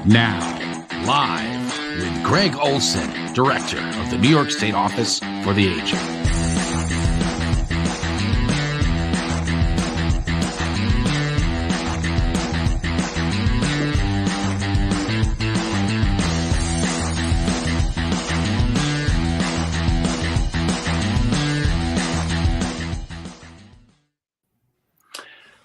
Now, live with Greg Olsen, Director of the New York State Office for the Aging.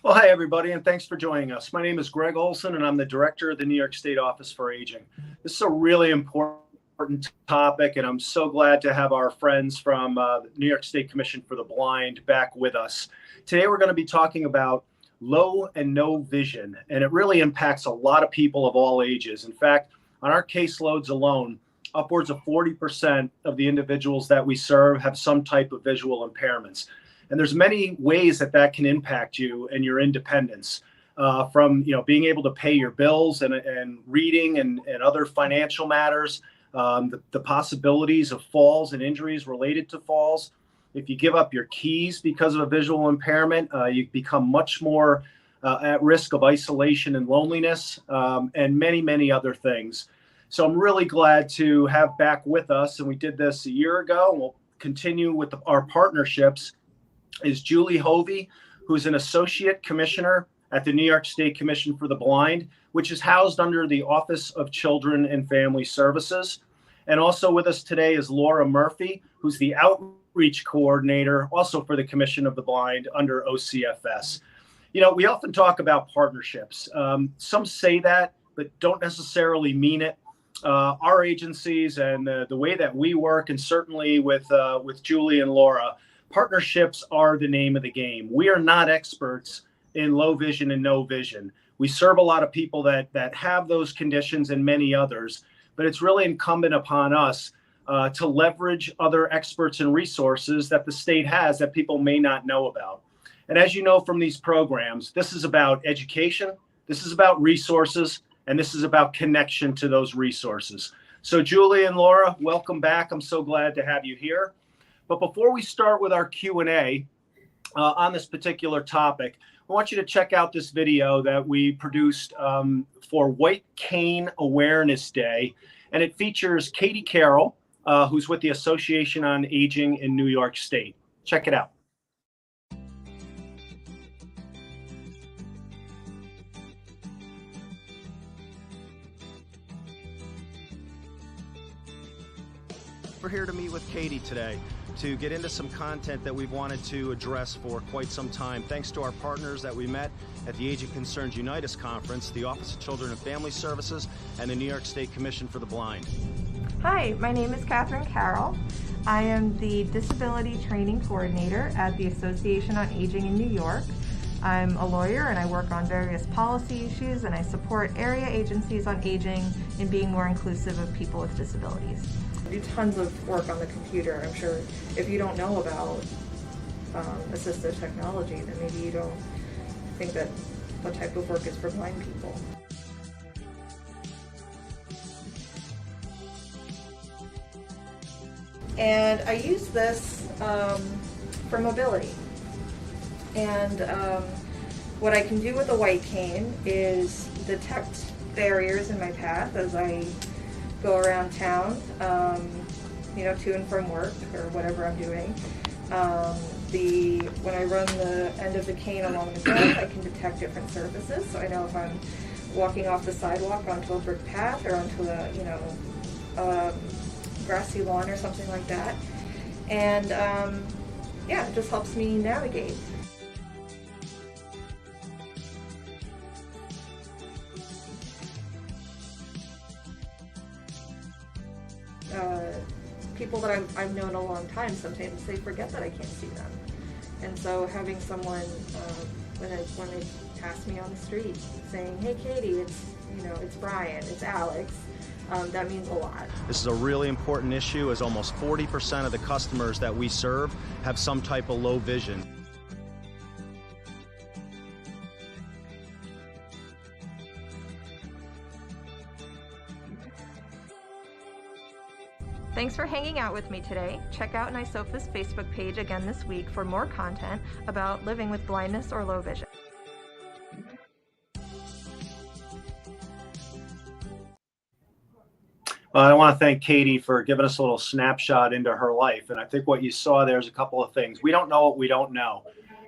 Well, hi, everybody, and thanks for joining us. My name is Greg Olsen, and I'm the Director of the New York State Office for Aging. This is a really important topic, and I'm so glad to have our friends from the New York State Commission for the Blind back with us. Today, we're going to be talking about low and no vision, and it really impacts a lot of people of all ages. In fact, on our caseloads alone, upwards of 40% of the individuals that we serve have some type of visual impairments. And there's many ways that can impact you and your independence, from being able to pay your bills and reading and other financial matters, the possibilities of falls and injuries related to falls. If you give up your keys because of a visual impairment, you become much more at risk of isolation and loneliness, and many, many other things. So I'm really glad to have back with us, and we did this a year ago, and we'll continue with our partnerships, is Julie Hovey, who's an associate commissioner at the New York State Commission for the Blind, which is housed under the Office of Children and Family Services. And also with us today is Laura Murphy, who's the outreach coordinator, also for the Commission of the Blind under OCFS. We often talk about partnerships. Some say that, but don't necessarily mean it. Our agencies and the way that we work, and certainly with Julie and Laura, partnerships are the name of the game. We are not experts in low vision and no vision. We serve a lot of people that have those conditions and many others, but it's really incumbent upon us to leverage other experts and resources that the state has that people may not know about. And as you know from these programs, this is about education, this is about resources, and this is about connection to those resources. So Julie and Laura, welcome back. I'm so glad to have you here. But before we start with our Q&A on this particular topic, I want you to check out this video that we produced for White Cane Awareness Day. And it features Katie Carroll, who's with the Association on Aging in New York State. Check it out. We're here to meet with Katie today to get into some content that we've wanted to address for quite some time, thanks to our partners that we met at the Aging Concerns Unitas Conference, the Office of Children and Family Services, and the New York State Commission for the Blind. Hi, my name is Catherine Carroll. I am the Disability Training Coordinator at the Association on Aging in New York. I'm a lawyer and I work on various policy issues, and I support area agencies on aging in being more inclusive of people with disabilities. I do tons of work on the computer. I'm sure if you don't know about assistive technology, then maybe you don't think that what type of work is for blind people. And I use this for mobility. And what I can do with the white cane is detect barriers in my path as I go around town, to and from work or whatever I'm doing. When I run the end of the cane along the ground, I can detect different surfaces. So I know if I'm walking off the sidewalk onto a brick path or onto a grassy lawn or something like that. And it just helps me navigate. People that I've known a long time, sometimes they forget that I can't see them. And so having someone, when they pass me on the street, saying, "Hey Katie, it's Brian, it's Alex," that means a lot. This is a really important issue, as almost 40% of the customers that we serve have some type of low vision. Thanks for hanging out with me today. Check out NYSOFA's Facebook page again this week for more content about living with blindness or low vision. I want to thank Katie for giving us a little snapshot into her life. And I think what you saw there is a couple of things. We don't know what we don't know.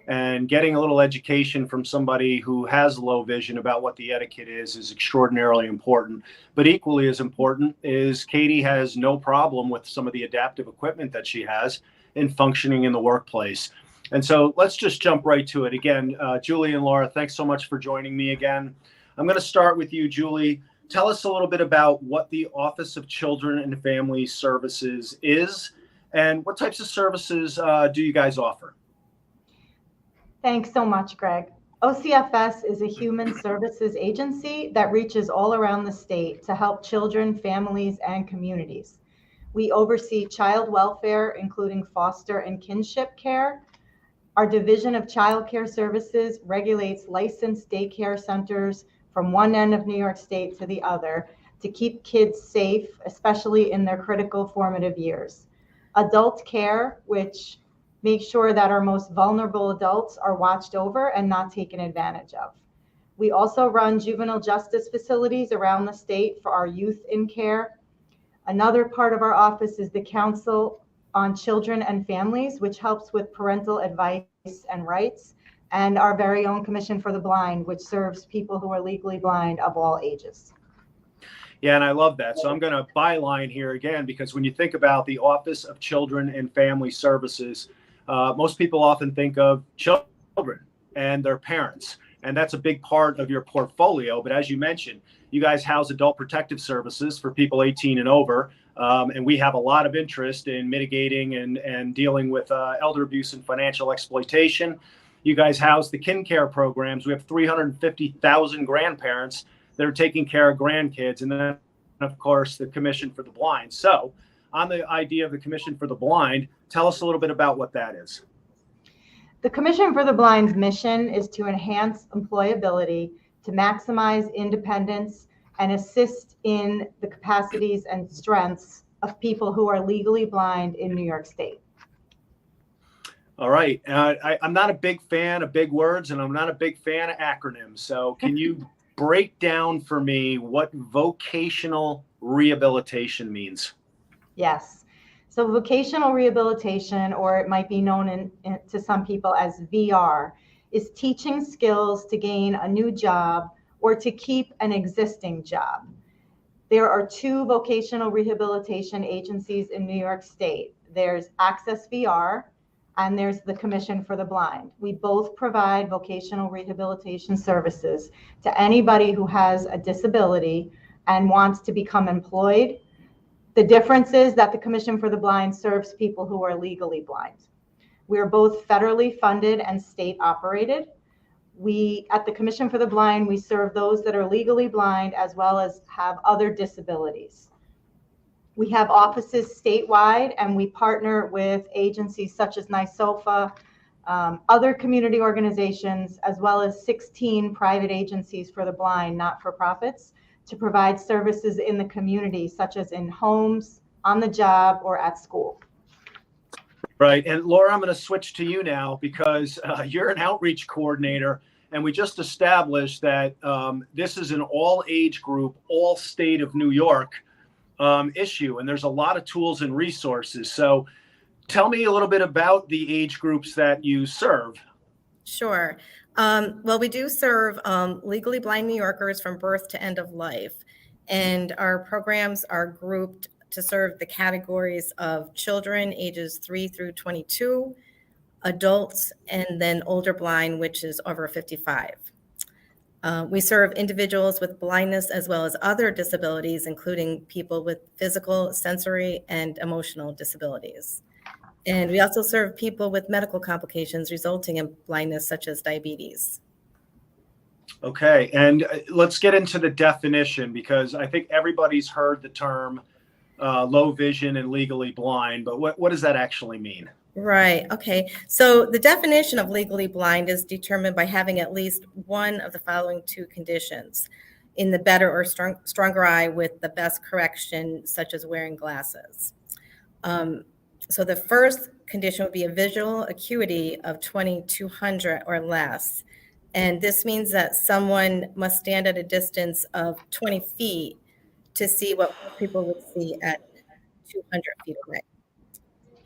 And getting a little education from somebody who has low vision about what the etiquette is extraordinarily important. But equally as important is Katie has no problem with some of the adaptive equipment that she has in functioning in the workplace. And so let's just jump right to it. Again, Julie and Laura, thanks so much for joining me again. I'm going to start with you, Julie. Tell us a little bit about what the Office of Children and Family Services is, and what types of services do you guys offer? Thanks so much, Greg. OCFS is a human services agency that reaches all around the state to help children, families, and communities. We oversee child welfare, including foster and kinship care. Our Division of Child Care Services regulates licensed daycare centers from one end of New York State to the other to keep kids safe, especially in their critical formative years. Adult care, which makes sure that our most vulnerable adults are watched over and not taken advantage of. We also run juvenile justice facilities around the state for our youth in care. Another part of our office is the Council on Children and Families, which helps with parental advice and rights, and our very own Commission for the Blind, which serves people who are legally blind of all ages. Yeah, and I love that. So I'm going to byline here again, because when you think about the Office of Children and Family Services, most people often think of children and their parents, and that's a big part of your portfolio. But as you mentioned, you guys house adult protective services for people 18 and over, and we have a lot of interest in mitigating and dealing with elder abuse and financial exploitation. You guys house the kin care programs. We have 350,000 grandparents that are taking care of grandkids, and then, of course, the Commission for the Blind. So on the idea of the Commission for the Blind, tell us a little bit about what that is. The Commission for the Blind's mission is to enhance employability, to maximize independence, and assist in the capacities and strengths of people who are legally blind in New York State. All right. I'm not a big fan of big words, and I'm not a big fan of acronyms. So can you break down for me what vocational rehabilitation means? Yes. So vocational rehabilitation, or it might be known to some people as VR, is teaching skills to gain a new job or to keep an existing job. There are two vocational rehabilitation agencies in New York State. There's Access VR, and there's the Commission for the Blind. We both provide vocational rehabilitation services to anybody who has a disability and wants to become employed. The difference is that the Commission for the Blind serves people who are legally blind. We are both federally funded and state operated. At the Commission for the Blind, we serve those that are legally blind as well as have other disabilities. We have offices statewide, and we partner with agencies such as NYSOFA, other community organizations, as well as 16 private agencies for the blind, not-for-profits, to provide services in the community, such as in homes, on the job, or at school. Right. And Laura, I'm going to switch to you now, because you're an outreach coordinator, and we just established that this is an all age group, all state of New York issue, and there's a lot of tools and resources. So tell me a little bit about the age groups that you serve. Sure. Well, we do serve legally blind New Yorkers from birth to end of life, and our programs are grouped to serve the categories of children ages 3 through 22, adults, and then older blind, which is over 55. We serve individuals with blindness as well as other disabilities, including people with physical, sensory, and emotional disabilities. And we also serve people with medical complications resulting in blindness, such as diabetes. Okay, and let's get into the definition, because I think everybody's heard the term low vision and legally blind, but what does that actually mean? Right. Okay. So the definition of legally blind is determined by having at least one of the following two conditions: in the better or stronger eye with the best correction, such as wearing glasses. So the first condition would be a visual acuity of 20/200 or less. And this means that someone must stand at a distance of 20 feet to see what most people would see at 200 feet away.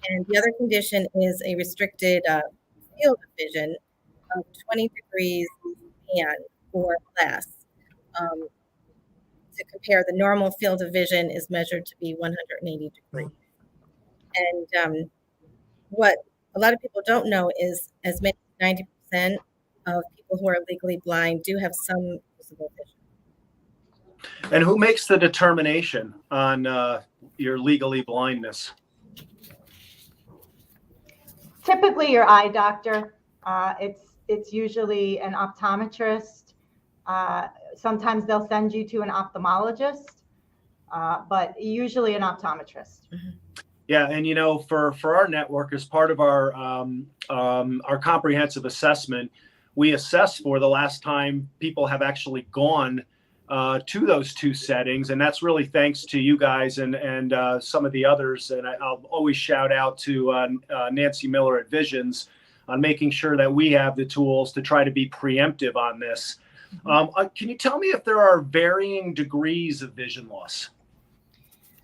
And the other condition is a restricted field of vision of 20 degrees and or less. To compare, the normal field of vision is measured to be 180 degrees. And what a lot of people don't know is as many as 90% of people who are legally blind do have some visible vision. And who makes the determination on your legally blindness? Typically your eye doctor. It's usually an optometrist. Sometimes they'll send you to an ophthalmologist, but usually an optometrist. Mm-hmm. Yeah, and for our network, as part of our comprehensive assessment, we assess for the last time people have actually gone to those two settings, and that's really thanks to you guys and some of the others. And I'll always shout out to Nancy Miller at Visions on making sure that we have the tools to try to be preemptive on this. Can you tell me if there are varying degrees of vision loss?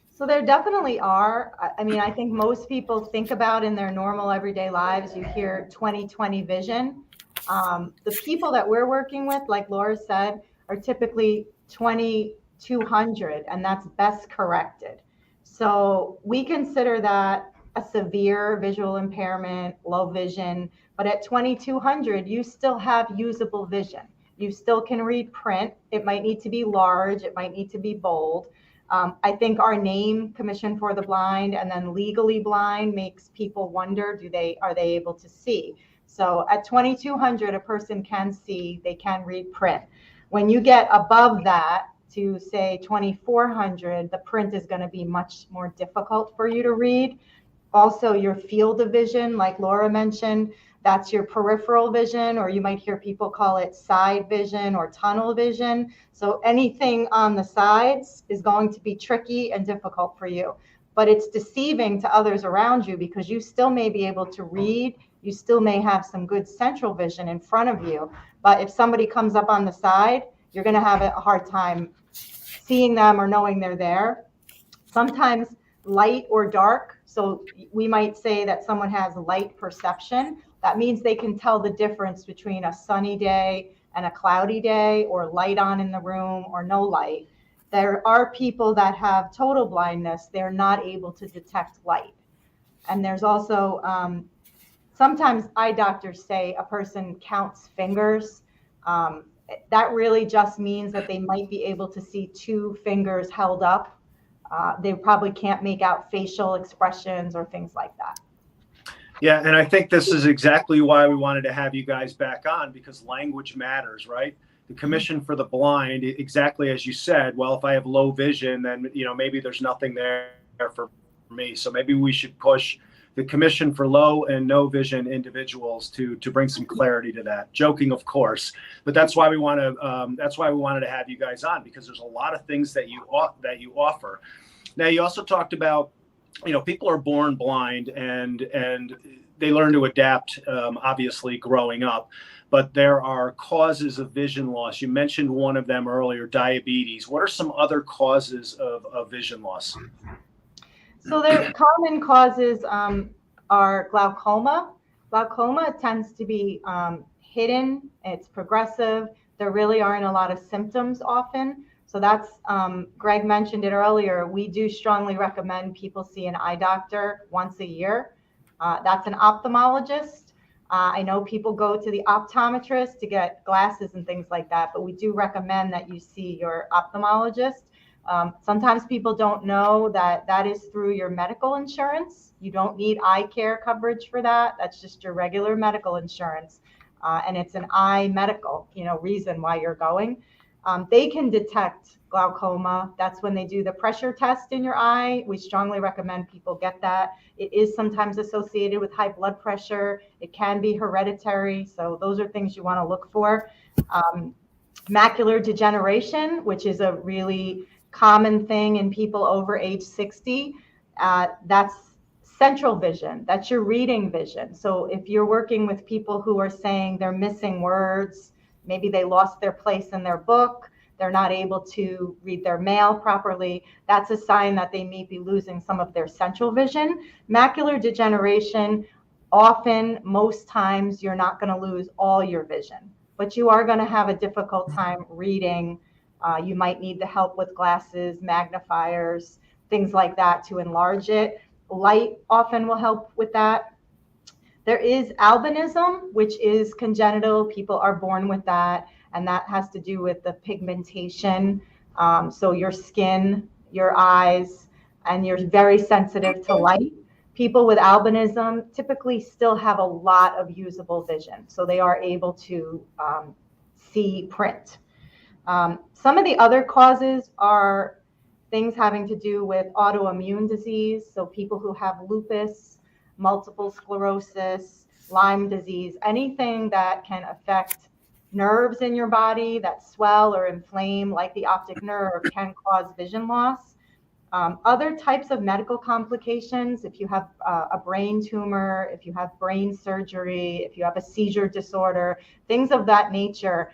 So there definitely are. I mean, I think most people think about in their normal everyday lives, you hear 20/20 vision. The people that we're working with, like Laura said, are typically 20/200, and that's best corrected. So we consider that a severe visual impairment, low vision, but at 20/200, you still have usable vision. You still can read print. It might need to be large. It might need to be bold. I think our name, Commission for the Blind, and then legally blind makes people wonder, are they able to see? So at 20/200, a person can see, they can read print. When you get above that to say 2400, the print is going to be much more difficult for you to read. Also, your field of vision, like Laura mentioned, that's your peripheral vision, or you might hear people call it side vision or tunnel vision. So anything on the sides is going to be tricky and difficult for you. But it's deceiving to others around you because you still may be able to read. You still may have some good central vision in front of you. But if somebody comes up on the side, you're going to have a hard time seeing them or knowing they're there. Sometimes light or dark. So we might say that someone has light perception. That means they can tell the difference between a sunny day and a cloudy day, or light on in the room or no light. There are people that have total blindness. They're not able to detect light. And there's also, sometimes eye doctors say a person counts fingers. That really just means that they might be able to see two fingers held up. They probably can't make out facial expressions or things like that. Yeah, and I think this is exactly why we wanted to have you guys back on, because language matters, right? The Commission for the Blind, exactly as you said, well, if I have low vision, then maybe there's nothing there for me. So maybe we should push the Commission for Low and No Vision individuals to bring some clarity to that. Joking, of course, but that's why we wanted to have you guys on, because there's a lot of things that you offer. Now, you also talked about, people are born blind and they learn to adapt, obviously growing up, but there are causes of vision loss. You mentioned one of them earlier, diabetes. What are some other causes of vision loss? So the common causes are glaucoma. Glaucoma tends to be hidden. It's progressive. There really aren't a lot of symptoms often. So that's, Greg mentioned it earlier, we do strongly recommend people see an eye doctor once a year. That's an ophthalmologist. I know people go to the optometrist to get glasses and things like that, but we do recommend that you see your ophthalmologist. Sometimes people don't know that is through your medical insurance. You don't need eye care coverage for that. That's just your regular medical insurance. And it's an eye medical, reason why you're going. They can detect glaucoma. That's when they do the pressure test in your eye. We strongly recommend people get that. It is sometimes associated with high blood pressure. It can be hereditary. So those are things you want to look for. Macular degeneration, which is a really common thing in people over age 60. That's central vision. That's your reading vision. So if you're working with people who are saying they're missing words, maybe they lost their place in their book, they're not able to read their mail properly, that's a sign that they may be losing some of their central vision. Macular degeneration, often, most times, you're not going to lose all your vision, but you are going to have a difficult time reading. You might need the help with glasses, magnifiers, things like that to enlarge it. Light often will help with that. There is albinism, which is congenital. People are born with that, and that has to do with the pigmentation. So your skin, your eyes, and you're very sensitive to light. People with albinism typically still have a lot of usable vision, so they are able to see print. Some of the other causes are things having to do with autoimmune disease. So people who have lupus, multiple sclerosis, Lyme disease, anything that can affect nerves in your body that swell or inflame, like the optic nerve, can cause vision loss. Other types of medical complications, if you have a brain tumor, if you have brain surgery, if you have a seizure disorder, things of that nature,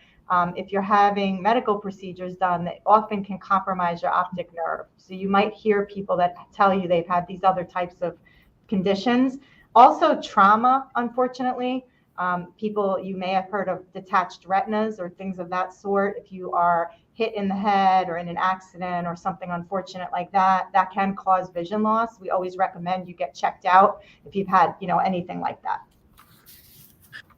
if you're having medical procedures done, they often can compromise your optic nerve. So you might hear people that tell you they've had these other types of conditions. Also trauma, unfortunately. People, you may have heard of detached retinas or things of that sort. If you are hit in the head or in an accident or something unfortunate like that, that can cause vision loss. We always recommend you get checked out if you've had, anything like that.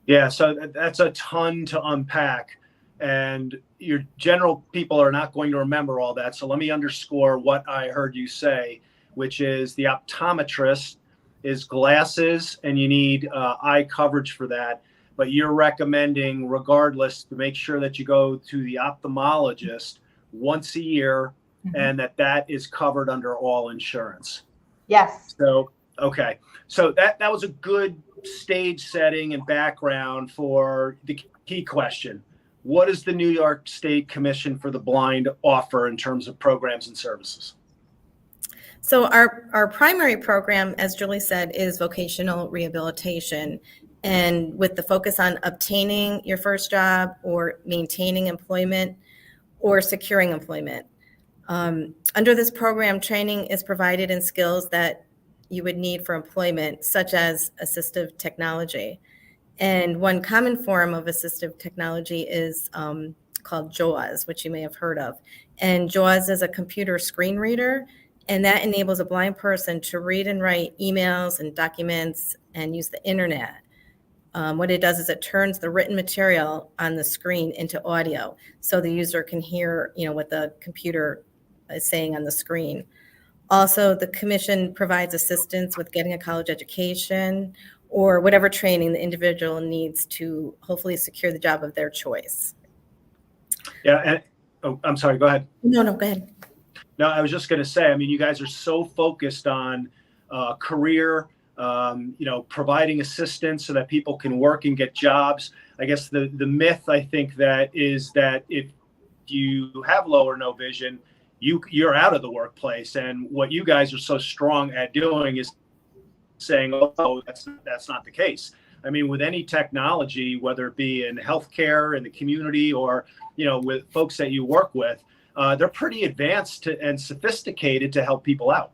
Yeah, so that's a ton to unpack. And your general people are not going to remember all that. So let me underscore what I heard you say, which is the optometrist is glasses and you need eye coverage for that. But you're recommending, regardless, to make sure that you go to the ophthalmologist once a year, and that is covered under all insurance. Yes. So, okay. So that was a good stage setting and background for the key question. What does the New York State Commission for the Blind offer in terms of programs and services? So our primary program, as Julie said, is vocational rehabilitation, and with the focus on obtaining your first job or maintaining employment or securing employment. Under this program, training is provided in skills that you would need for employment, such as assistive technology. And one common form of assistive technology is called JAWS, which you may have heard of. And JAWS is a computer screen reader, and that enables a blind person to read and write emails and documents and use the internet. What it does is it turns the written material on the screen into audio, so the user can hear, what the computer is saying on the screen. Also, the commission provides assistance with getting a college education or whatever training the individual needs to hopefully secure the job of their choice. Yeah, and I'm sorry, go ahead. No, go ahead. No, I was just going to say, you guys are so focused on career, providing assistance so that people can work and get jobs. I guess the myth, I think, that is that if you have low or no vision, you're out of the workplace. And what you guys are so strong at doing is saying, oh, that's not the case. With any technology, whether it be in healthcare, in the community, or, with folks that you work with, they're pretty advanced and sophisticated to help people out.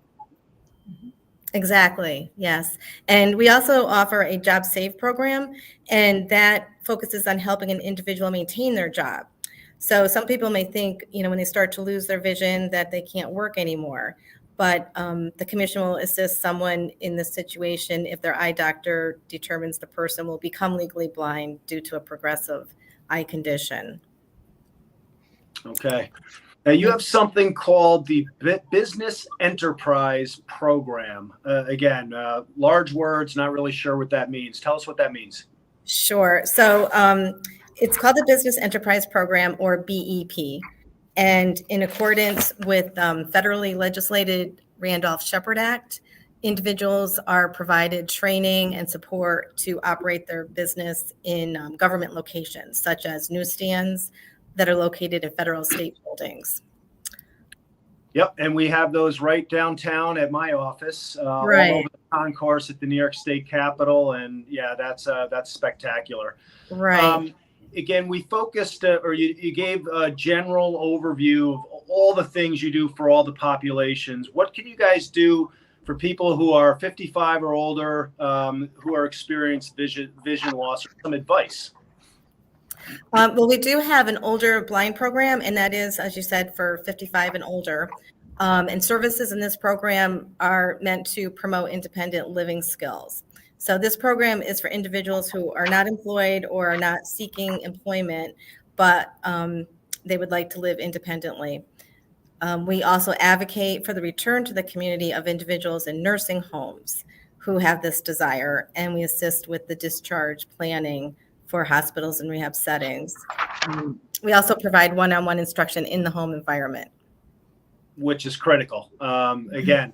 Exactly. Yes. And we also offer a job save program, and that focuses on helping an individual maintain their job. So some people may think, when they start to lose their vision, that they can't work anymore. But the commission will assist someone in this situation if their eye doctor determines the person will become legally blind due to a progressive eye condition. Okay. Now you have something called the Business Enterprise Program. Again, large words, not really sure what that means. Tell us what that means. Sure. So it's called the Business Enterprise Program, or BEP. And in accordance with federally legislated Randolph-Shepard Act, individuals are provided training and support to operate their business in government locations, such as newsstands that are located in federal state buildings. Yep, and we have those right downtown at my office, right all over the concourse at the New York State Capitol, and yeah, that's spectacular. Right. again, we focused, or you gave a general overview of all the things you do for all the populations. What can you guys do for people who are 55 or older, who are experiencing vision loss, or some advice? Well, we do have an older blind program, and that is, as you said, for 55 and older. And services in this program are meant to promote independent living skills. So this program is for individuals who are not employed or are not seeking employment, but they would like to live independently. We also advocate for the return to the community of individuals in nursing homes who have this desire, and we assist with the discharge planning for hospitals and rehab settings. We also provide one-on-one instruction in the home environment, which is critical. Again,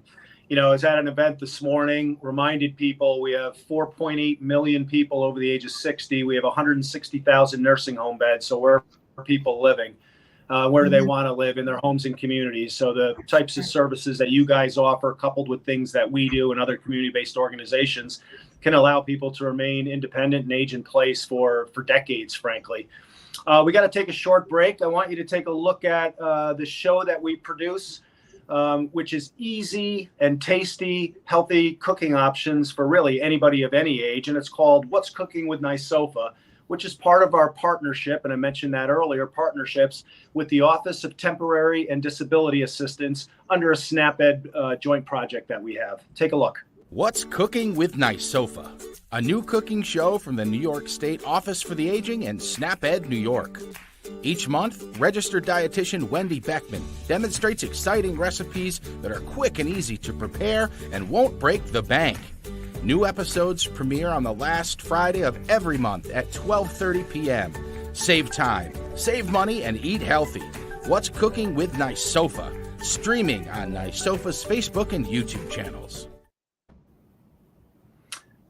you know, I was at an event this morning, reminded people we have 4.8 million people over the age of 60. We have 160,000 nursing home beds. So where are people living? Where do they want to live? In their homes and communities. So the types of services that you guys offer, coupled with things that we do and other community-based organizations, can allow people to remain independent and age in place for decades, frankly. We got to take a short break. I want you to take a look at the show that we produce, which is easy and tasty, healthy cooking options for really anybody of any age. And it's called What's Cooking with NYSOFA, which is part of our partnership, and I mentioned that earlier, partnerships with the Office of Temporary and Disability Assistance under a SNAP-Ed joint project that we have. Take a look. What's Cooking with NYSOFA? A new cooking show from the New York State Office for the Aging and SNAP-Ed New York. Each month, registered dietitian Wendy Beckman demonstrates exciting recipes that are quick and easy to prepare and won't break the bank. New episodes premiere on the last Friday of every month at 12:30 p.m. Save time, save money, and eat healthy. What's Cooking with NYSOFA? Streaming on NYSOFA's Facebook and YouTube channels.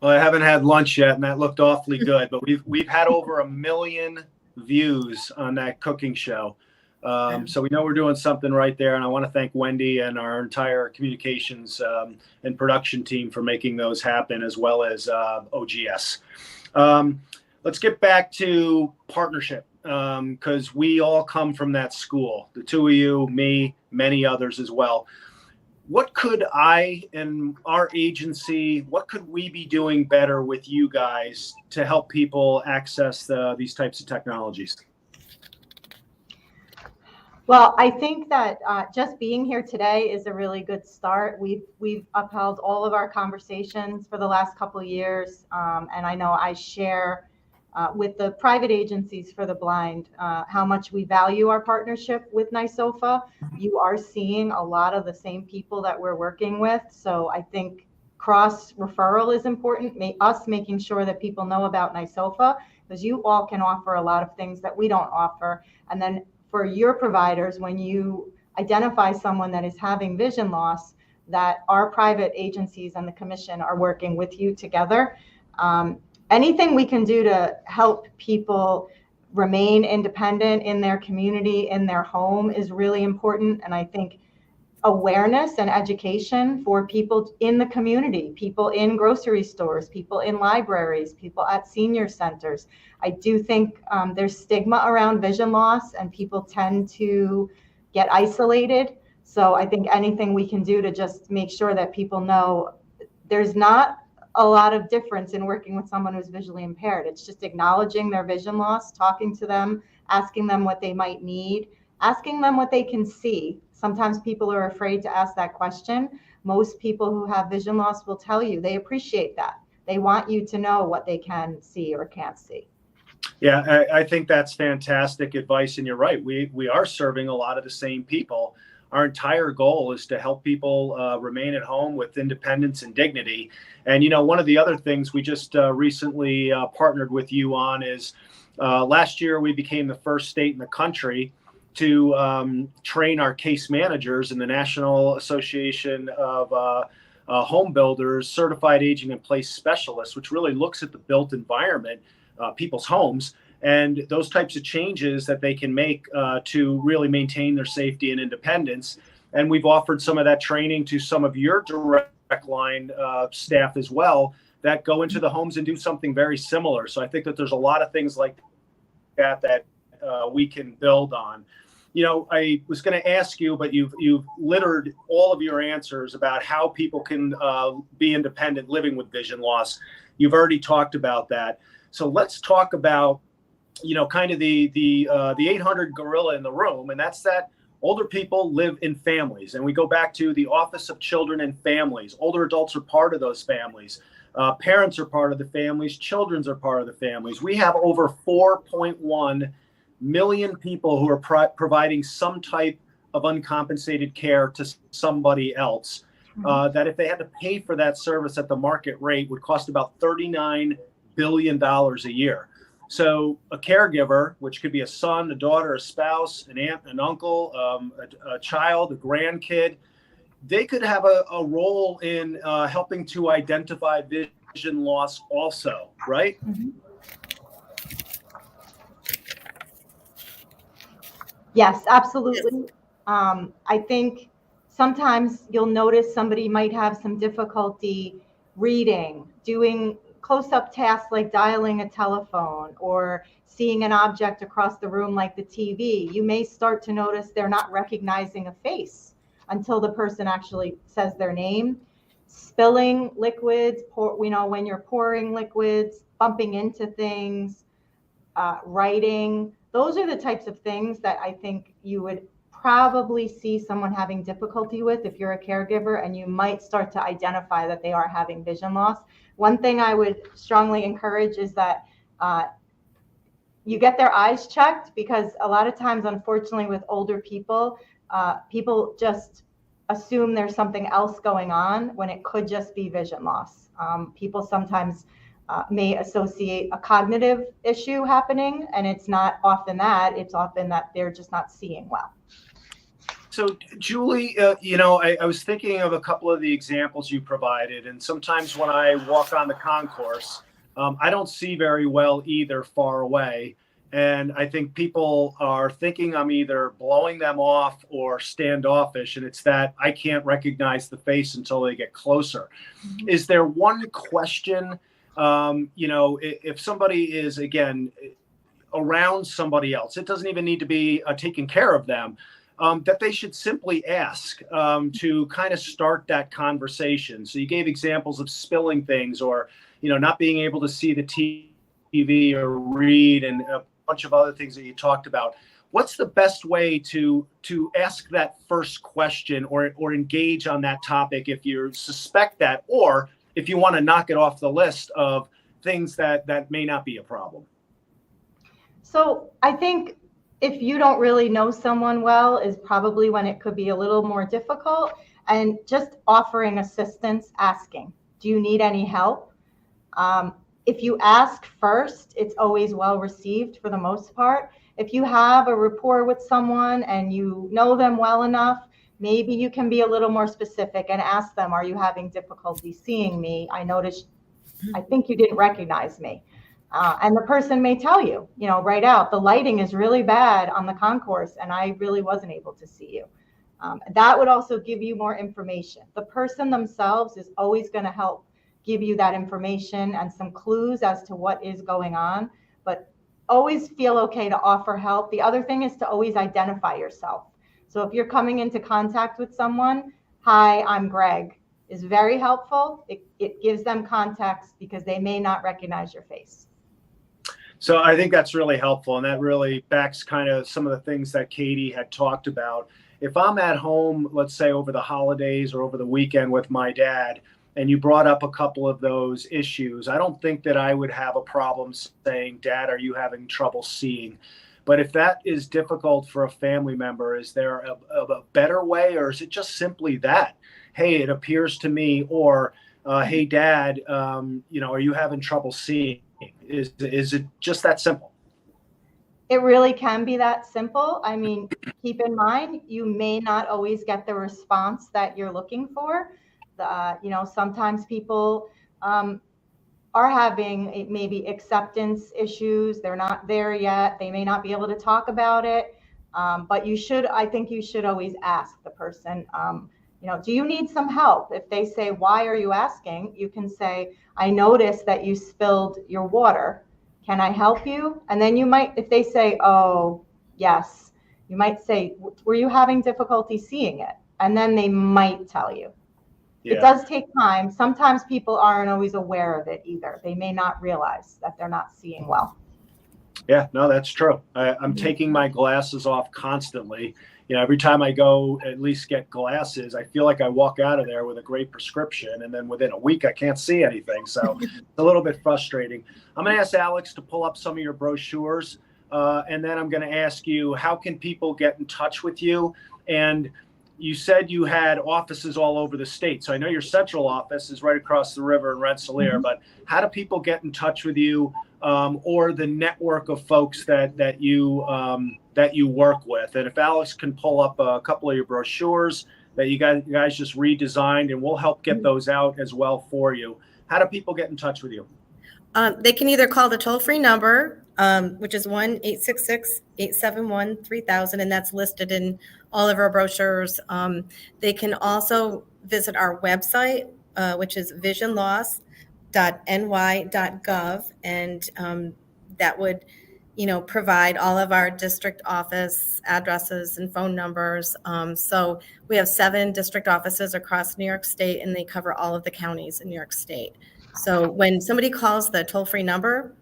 Well, I haven't had lunch yet, and that looked awfully good, but we've had over 1 million views on that cooking show. So we know we're doing something right there. And I want to thank Wendy and our entire communications and production team for making those happen, as well as OGS. Let's get back to partnership, because we all come from that school. The two of you, me, many others as well. What could I and our agency, what could we be doing better with you guys to help people access these types of technologies? Well, I think that just being here today is a really good start. We've upheld all of our conversations for the last couple of years, and I know I share with the private agencies for the blind how much we value our partnership with NYSOFA. You are seeing a lot of the same people that we're working with, so I think cross referral is important. Us making sure that people know about NYSOFA, because you all can offer a lot of things that we don't offer, and then for your providers, when you identify someone that is having vision loss, that our private agencies and the commission are working with you together. Anything we can do to help people remain independent in their community, in their home, is really important. And I think awareness and education for people in the community, people in grocery stores, people in libraries, people at senior centers. I do think there's stigma around vision loss, and people tend to get isolated. So I think anything we can do to just make sure that people know there's not a lot of difference in working with someone who's visually impaired. It's just acknowledging their vision loss, talking to them, asking them what they might need, asking them what they can see. Sometimes people are afraid to ask that question. Most people who have vision loss will tell you they appreciate that. They want you to know what they can see or can't see. Yeah, I think that's fantastic advice. And you're right. We are serving a lot of the same people. Our entire goal is to help people remain at home with independence and dignity. And, you know, one of the other things we just recently partnered with you on is last year we became the first state in the country to train our case managers in the National Association of Home Builders Certified Aging in Place Specialists, which really looks at the built environment, people's homes, and those types of changes that they can make to really maintain their safety and independence. And we've offered some of that training to some of your direct line staff as well that go into the homes and do something very similar. So I think that there's a lot of things like at that we can build on. You know, I was going to ask you, but you've littered all of your answers about how people can be independent living with vision loss. You've already talked about that. So let's talk about, you know, kind of the 800 gorilla in the room, and that's that older people live in families. And we go back to the Office of Children and Families. Older adults are part of those families. Parents are part of the families. Children are part of the families. We have over 4.1 million people who are providing some type of uncompensated care to somebody else. That if they had to pay for that service at the market rate would cost about $39 billion a year. So a caregiver, which could be a son, a daughter, a spouse, an aunt, an uncle, a child, a grandkid, they could have a role in helping to identify vision loss also, right? Yes, absolutely. I think sometimes you'll notice somebody might have some difficulty reading, doing close-up tasks like dialing a telephone or seeing an object across the room like the TV. You may start to notice they're not recognizing a face until the person actually says their name. Spilling liquids, when you're pouring liquids, bumping into things, writing. Those are the types of things that I think you would probably see someone having difficulty with if you're a caregiver, and you might start to identify that they are having vision loss. One thing I would strongly encourage is that you get their eyes checked, because a lot of times, unfortunately, with older people, people just assume there's something else going on when it could just be vision loss. People sometimes may associate a cognitive issue happening, and it's not often that. It's often that they're just not seeing well. So, Julie, I was thinking of a couple of the examples you provided, and sometimes when I walk on the concourse, I don't see very well either far away. And I think people are thinking I'm either blowing them off or standoffish, and it's that I can't recognize the face until they get closer. Is there one question, if somebody is, again, around somebody else, it doesn't even need to be taking care of them, that they should simply ask to kind of start that conversation? So you gave examples of spilling things, or, not being able to see the TV or read, and a bunch of other things that you talked about. What's the best way to ask that first question or engage on that topic if you suspect that, or if you want to knock it off the list of things that may not be a problem? So I think if you don't really know someone well is probably when it could be a little more difficult, and just offering assistance, asking, do you need any help? If you ask first, it's always well received for the most part. If you have a rapport with someone and you know them well enough, maybe you can be a little more specific and ask them, are you having difficulty seeing me? I think you didn't recognize me. And the person may tell you, right out, the lighting is really bad on the concourse and I really wasn't able to see you. That would also give you more information. The person themselves is always going to help give you that information and some clues as to what is going on, but always feel okay to offer help. The other thing is to always identify yourself. So if you're coming into contact with someone, hi, I'm Greg, is very helpful. It gives them context because they may not recognize your face. So I think that's really helpful, and that really backs kind of some of the things that Katie had talked about. If I'm at home, let's say over the holidays or over the weekend with my dad, and you brought up a couple of those issues, I don't think that I would have a problem saying, Dad, are you having trouble seeing? But if that is difficult for a family member, is there a better way, or is it just simply that, hey, it appears to me, or hey, Dad, are you having trouble seeing? Is it just that simple? It really can be that simple. I mean, keep in mind, you may not always get the response that you're looking for. Sometimes people are having maybe acceptance issues. They're not there yet. They may not be able to talk about it. But I think you should always ask the person, do you need some help? If they say, why are you asking? You can say, I noticed that you spilled your water Can I help you? And then you might, if they say, oh, yes, you might say, were you having difficulty seeing it? And then they might tell you. Yeah. It does take time. Sometimes people aren't always aware of it either. They may not realize that they're not seeing well. Yeah, no, that's true. I'm taking my glasses off constantly. Every time I go at least get glasses, I feel like I walk out of there with a great prescription, and then within a week I can't see anything. So it's a little bit frustrating. I'm going to ask Alex to pull up some of your brochures, and then I'm going to ask you, how can people get in touch with you? And you said you had offices all over the state. So I know your central office is right across the river in Rensselaer, but how do people get in touch with you, or the network of folks that you work with? And if Alex can pull up a couple of your brochures that you guys just redesigned, and we'll help get those out as well for you. How do people get in touch with you? They can either call the toll-free number, which is 1-866-871-3000, and that's listed in all of our brochures. They can also visit our website, which is visionloss.ny.gov, and that would, provide all of our district office addresses and phone numbers. So we have 7 district offices across New York State, and they cover all of the counties in New York State. So when somebody calls the toll-free number,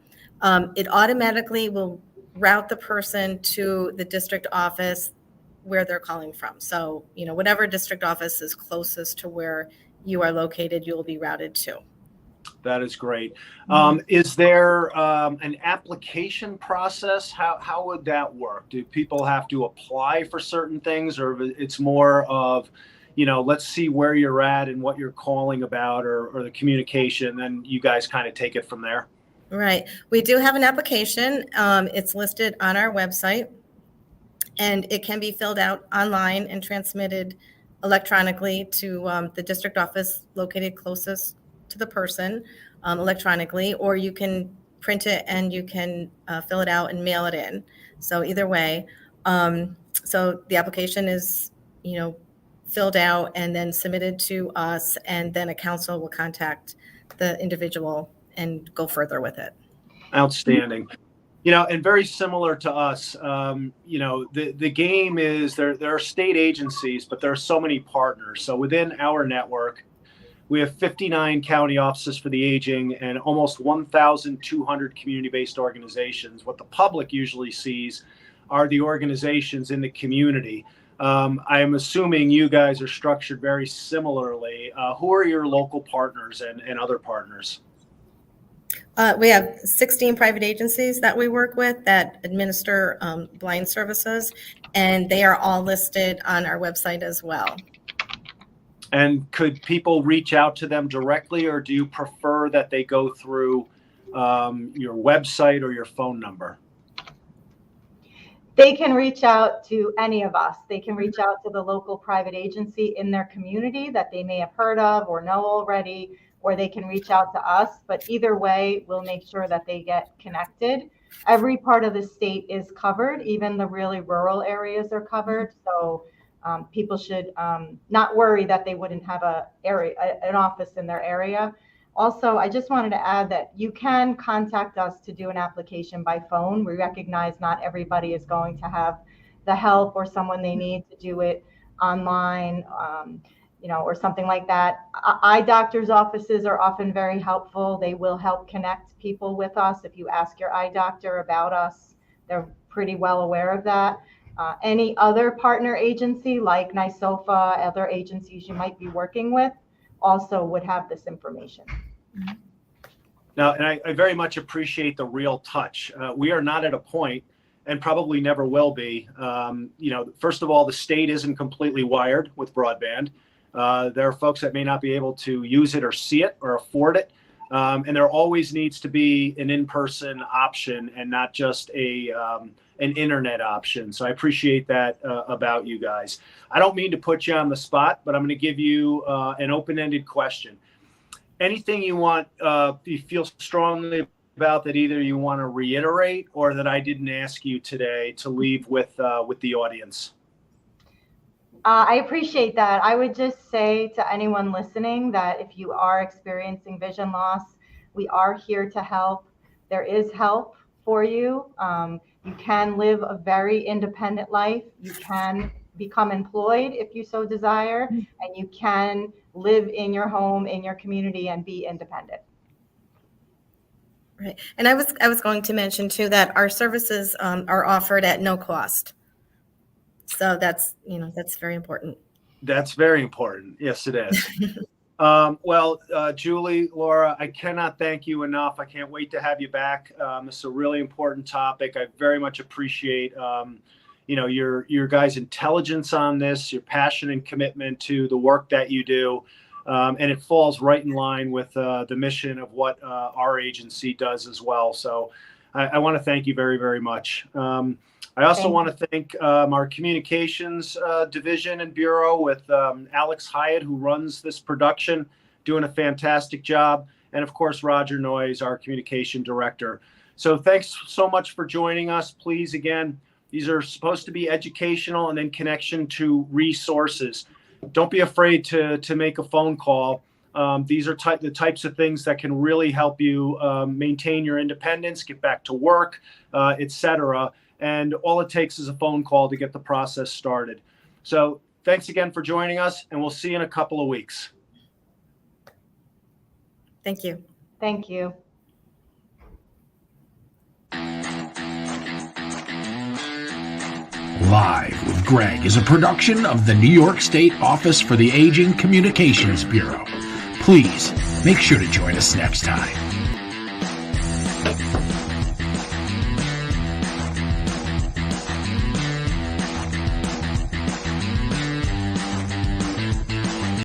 it automatically will route the person to the district office where they're calling from. So, whatever district office is closest to where you are located, you will be routed to. That is great. Is there an application process? How would that work? Do people have to apply for certain things, or it's more of, let's see where you're at and what you're calling about, or the communication, then you guys kind of take it from there? Right. We do have an application. It's listed on our website, and it can be filled out online and transmitted electronically to the district office located closest to the person, electronically, or you can print it and you can fill it out and mail it in. So either way, so the application is, filled out and then submitted to us, and then a council will contact the individual and go further with it. Outstanding. And very similar to us, the game is there are state agencies, but there are so many partners. So within our network, we have 59 county offices for the aging and almost 1,200 community-based organizations. What the public usually sees are the organizations in the community. I am assuming you guys are structured very similarly. Who are your local partners and other partners? We have 16 private agencies that we work with that administer blind services, and they are all listed on our website as well. And could people reach out to them directly, or do you prefer that they go through your website or your phone number? They can reach out to any of us. They can reach out to the local private agency in their community that they may have heard of or know already, or they can reach out to us. But either way, we'll make sure that they get connected. Every part of the state is covered. Even the really rural areas are covered. So people should not worry that they wouldn't have an office in their area. Also, I just wanted to add that you can contact us to do an application by phone. We recognize not everybody is going to have the help or someone they need to do it online, or something like that. Eye doctors' offices are often very helpful. They will help connect people with us. If you ask your eye doctor about us, they're pretty well aware of that. Any other partner agency like NYSOFA, other agencies you might be working with, also would have this information. Now, and I very much appreciate the real touch. We are not at a point, and probably never will be. First of all, the state isn't completely wired with broadband. There are folks that may not be able to use it or see it or afford it. And there always needs to be an in-person option and not just an internet option. So I appreciate that about you guys. I don't mean to put you on the spot, but I'm going to give you an open-ended question. Anything you want, you feel strongly about that either you want to reiterate or that I didn't ask you today to leave with the audience? I appreciate that. I would just say to anyone listening that if you are experiencing vision loss, we are here to help. There is help for you. You can live a very independent life. You can become employed if you so desire, and you can live in your home, in your community, and be independent. Right. And I was going to mention too that our services are offered at no cost. So that's very important. That's very important. Yes, it is. Julie, Laura, I cannot thank you enough. I can't wait to have you back. This is a really important topic. I very much appreciate, your guys' intelligence on this, your passion and commitment to the work that you do. And it falls right in line with the mission of what our agency does as well. So I want to thank you very, very much. I also want to thank our communications division and bureau with Alex Hyatt, who runs this production, doing a fantastic job. And of course, Roger Noyes, our communication director. So thanks so much for joining us. Please, again, these are supposed to be educational and in connection to resources. Don't be afraid to make a phone call. These are the types of things that can really help you maintain your independence, get back to work, etc. And all it takes is a phone call to get the process started. So thanks again for joining us, and we'll see you in a couple of weeks. Thank you. Thank you. Live with Greg is a production of the New York State Office for the Aging Communications Bureau. Please make sure to join us next time.